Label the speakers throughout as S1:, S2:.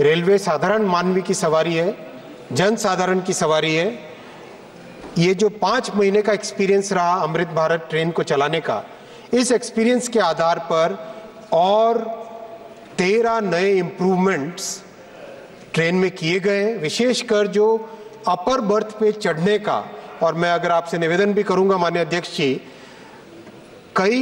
S1: Railway साधारण मानवी की सवारी है, जन साधारण की सवारी है। ये जो 5 महीने का एक्सपीरियंस रहा अमृत भारत ट्रेन को चलाने का, इस एक्सपीरियंस के आधार पर और 13 नए इंप्रूवमेंट्स ट्रेन में किए गए, विशेषकर जो अपर बर्थ पे चढ़ने का। और मैं अगर आपसे निवेदन भी करूंगा माननीय अध्यक्ष जी, कई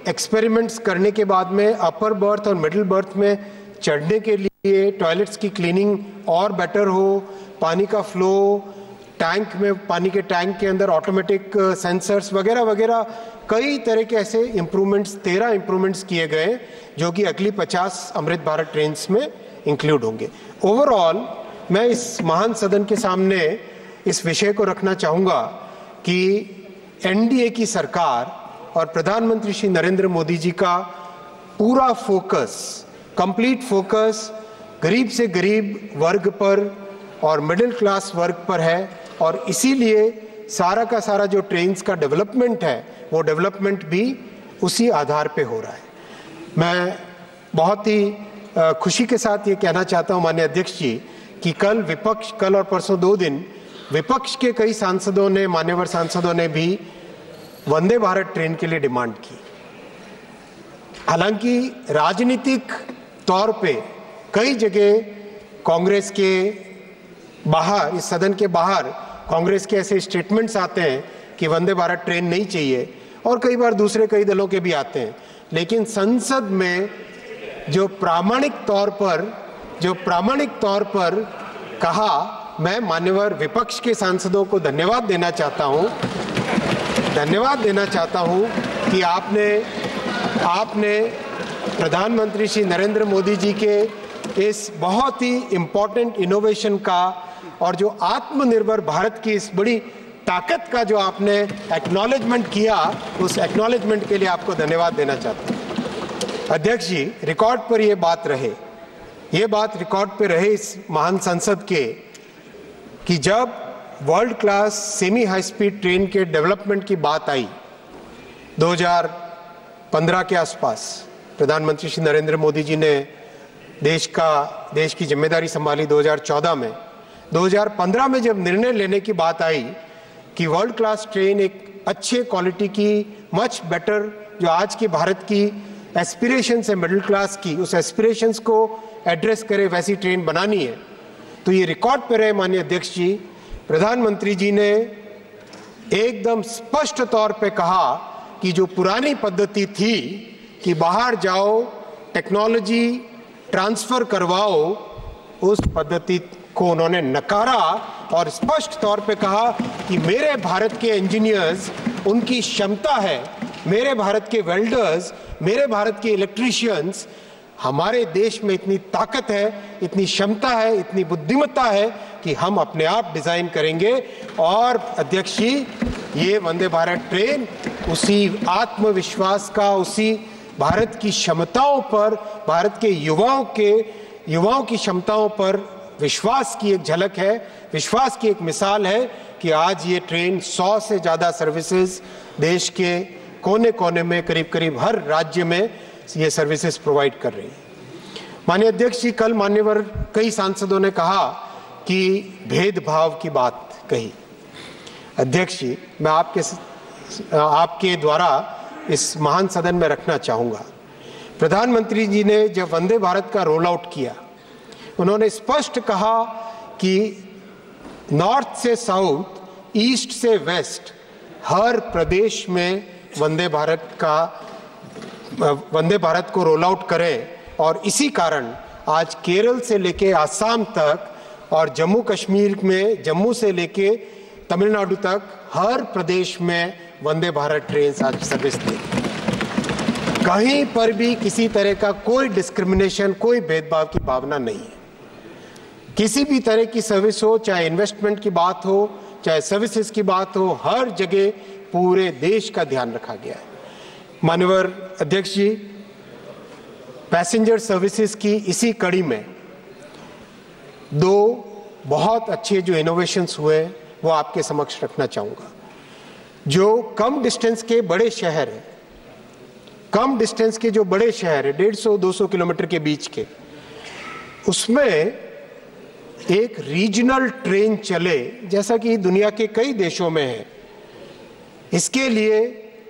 S1: एक्सपेरिमेंट्स करने के बाद में अपर बर्थ और मिडिल बर्थ में चढ़ने के लिए टॉयलेट्स की क्लीनिंग और बेटर हो, पानी का फ्लो, टैंक में पानी के टैंक के अंदर ऑटोमेटिक सेंसर्स वगैरह वगैरह, कई तरह के ऐसे इंप्रूवमेंट्स, 13 इंप्रूवमेंट्स किए गए जो कि अगली 50 अमृत भारत ट्रेन्स में इंक्लूड होंगे। ओवरऑल मैं इस महान सदन के सामने इस विषय को रखना चाहूंगा कि एनडीए की सरकार और प्रधानमंत्री श्री नरेंद्र मोदी जी का पूरा फोकस, कंप्लीट फोकस गरीब से गरीब वर्ग पर और मिडिल क्लास वर्ग पर है, और इसीलिए सारा का सारा जो ट्रेन्स का डेवलपमेंट है वो डेवलपमेंट भी उसी आधार पे हो रहा है। मैं बहुत ही खुशी के साथ ये कहना चाहता हूं माननीय अध्यक्ष जी कि कल और परसों 2 दिन विपक्ष के कई सांसदों ने, मान्यवर सांसदों ने भी वंदे भारत ट्रेन के लिए डिमांड की। हालांकि राजनीतिक तौर पे कई जगह कांग्रेस के बाहर, इस सदन के बाहर कांग्रेस के ऐसे स्टेटमेंट्स आते हैं कि वंदे भारत ट्रेन नहीं चाहिए, और कई बार दूसरे कई दलों के भी आते हैं, लेकिन संसद में जो प्रामाणिक तौर पर कहा, मैं मान्यवर विपक्ष के सांसदों को धन्यवाद देना चाहता हूं कि आपने प्रधानमंत्री श्री नरेंद्र मोदी जी के इस बहुत ही इंपॉर्टेंट इनोवेशन का और जो आत्मनिर्भर भारत की इस बड़ी ताकत का जो आपने एक्नॉलेजमेंट किया, उस एक्नॉलेजमेंट के लिए आपको धन्यवाद देना चाहता हूं। अध्यक्ष जी, रिकॉर्ड पर ये बात रिकॉर्ड पे रहे इस महान संसद के कि जब world class semi high speed train के डेवलपमेंट की बात आई 2015 के आसपास, प्रधानमंत्री श्री नरेंद्र मोदी जी ने देश की जिम्मेदारी संभाली 2014 में। 2015 में जब निर्णय लेने की बात आई कि वर्ल्ड क्लास ट्रेन एक अच्छे क्वालिटी की, मच बेटर, जो आज की भारत की एस्पिरेशंस है मिडिल क्लास की, उस एस्पिरेशंस को एड्रेस करे वैसी ट्रेन बनानी है, तो ये रिकॉर्ड पे रहे माननीय अध्यक्ष जी, प्रधानमंत्री जी ने एकदम स्पष्ट तौर पे कहा कि जो पुरानी पद्धति थी कि बाहर जाओ, टेक्नोलॉजी ट्रांसफर करवाओ, उस पद्धति को उन्होंने नकारा और स्पष्ट तौर पे कहा कि मेरे भारत के इंजीनियर्स, उनकी क्षमता है, मेरे भारत के वेल्डर्स, मेरे भारत के इलेक्ट्रीशियंस, हमारे देश में इतनी ताकत है, इतनी क्षमता है, इतनी बुद्धिमत्ता है कि हम अपने आप डिजाइन करेंगे। और अध्यक्ष जी, ये वंदे भारत ट्रेन उसी आत्मविश्वास का, उसी भारत की क्षमताओं पर, भारत के युवाओं की क्षमताओं पर विश्वास की एक झलक है, विश्वास की एक मिसाल है कि आज ये ट्रेन 100 से ज्यादा सर्विसेज देश के कोने कोने में, करीब करीब हर राज्य में ये सर्विसेज प्रोवाइड कर रही है। माननीय अध्यक्ष जी, कल मान्यवर कई सांसदों ने कहा कि भेदभाव की बात कही। अध्यक्ष जी, मैं आपके द्वारा इस महान सदन में रखना चाहूंगा, प्रधानमंत्री जी ने जब वंदे भारत का रोल आउट किया, उन्होंने स्पष्ट कहा कि नॉर्थ से साउथ, ईस्ट से वेस्ट, हर प्रदेश में वंदे भारत को रोल आउट करें। और इसी कारण आज केरल से लेके आसाम तक और जम्मू कश्मीर में, जम्मू से लेके तमिलनाडु तक, हर प्रदेश में वंदे भारत ट्रेन आज सर्विस देगी। कहीं पर भी किसी तरह का कोई डिस्क्रिमिनेशन, कोई भेदभाव की भावना नहीं है। किसी भी तरह की सर्विस हो, चाहे इन्वेस्टमेंट की बात हो, चाहे सर्विसेज की बात हो, हर जगह पूरे देश का ध्यान रखा गया है। माननीय अध्यक्ष जी, पैसेंजर सर्विसेज की इसी कड़ी में 2 बहुत अच्छे जो इनोवेशंस हुए वो आपके समक्ष रखना चाहूंगा। जो कम डिस्टेंस के बड़े शहर है, कम डिस्टेंस के जो बड़े शहर है, 150-200 किलोमीटर के बीच के, उसमें एक रीजनल ट्रेन चले, जैसा कि दुनिया के कई देशों में है। इसके लिए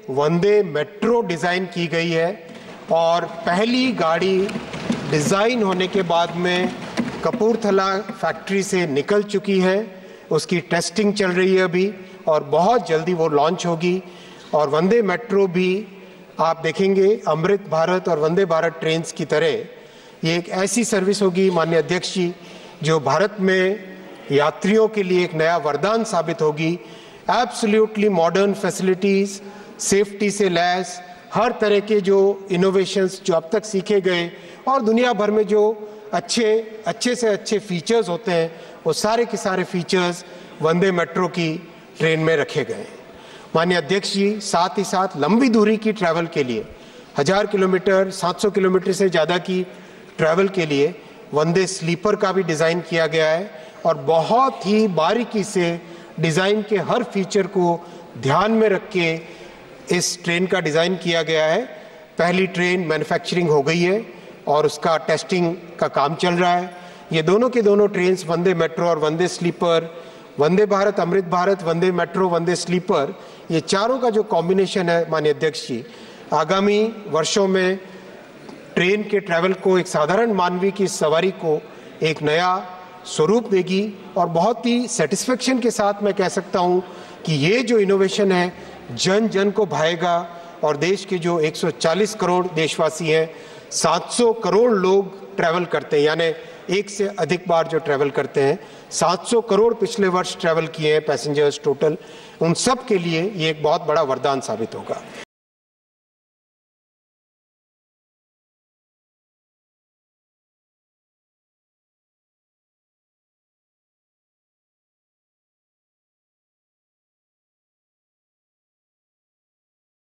S1: वंदे मेट्रो डिजाइन की गई है और पहली गाड़ी डिजाइन होने के बाद में कपूरथला फैक्ट्री से निकल चुकी है। उसकी टेस्टिंग चल रही है अभी और बहुत जल्दी वो लॉन्च होगी। और वंदे मेट्रो भी आप देखेंगे अमृत भारत और वंदे भारत ट्रेन्स की तरह ये एक ऐसी सर्विस होगी माननीय अध्यक्ष जी, जो भारत में यात्रियों के लिए एक नया वरदान साबित होगी। एब्सोल्युटली मॉडर्न फैसिलिटीज, सेफ्टी से लैस हर तरह के जो इनोवेशंस जो अब तक सीखे गए और दुनिया भर में जो अच्छे से अच्छे फीचर्स होते हैं, वो सारे के सारे फीचर्स वंदे मेट्रो की ट्रेन में रखे गए हैं। माननीय अध्यक्ष जी, साथ ही साथ लंबी दूरी की ट्रैवल के लिए 1000 किलोमीटर 700 किलोमीटर से ज़्यादा की ट्रैवल के लिए वंदे स्लीपर का भी डिज़ाइन किया गया है और बहुत ही बारीकी से डिज़ाइन के हर फीचर को ध्यान में रख के इस ट्रेन का डिज़ाइन किया गया है। पहली ट्रेन मैन्युफैक्चरिंग हो गई है और उसका टेस्टिंग का काम चल रहा है। ये दोनों के दोनों ट्रेन्स वंदे मेट्रो और वंदे स्लीपर, वंदे भारत, अमृत भारत, वंदे मेट्रो, वंदे स्लीपर, ये चारों का जो कॉम्बिनेशन है माननीय अध्यक्ष जी, आगामी वर्षों में ट्रेन के ट्रैवल को, एक साधारण मानवी की सवारी को एक नया स्वरूप देगी। और बहुत ही सेटिस्फेक्शन के साथ मैं कह सकता हूँ कि ये जो इनोवेशन है जन जन को भाएगा और देश के जो 140 करोड़ देशवासी हैं, 700 करोड़ लोग ट्रैवल करते हैं, यानी एक से अधिक बार जो ट्रैवल करते हैं, 700 करोड़ पिछले वर्ष ट्रैवल किए हैं पैसेंजर्स टोटल, उन सब के लिए ये एक बहुत बड़ा वरदान साबित होगा।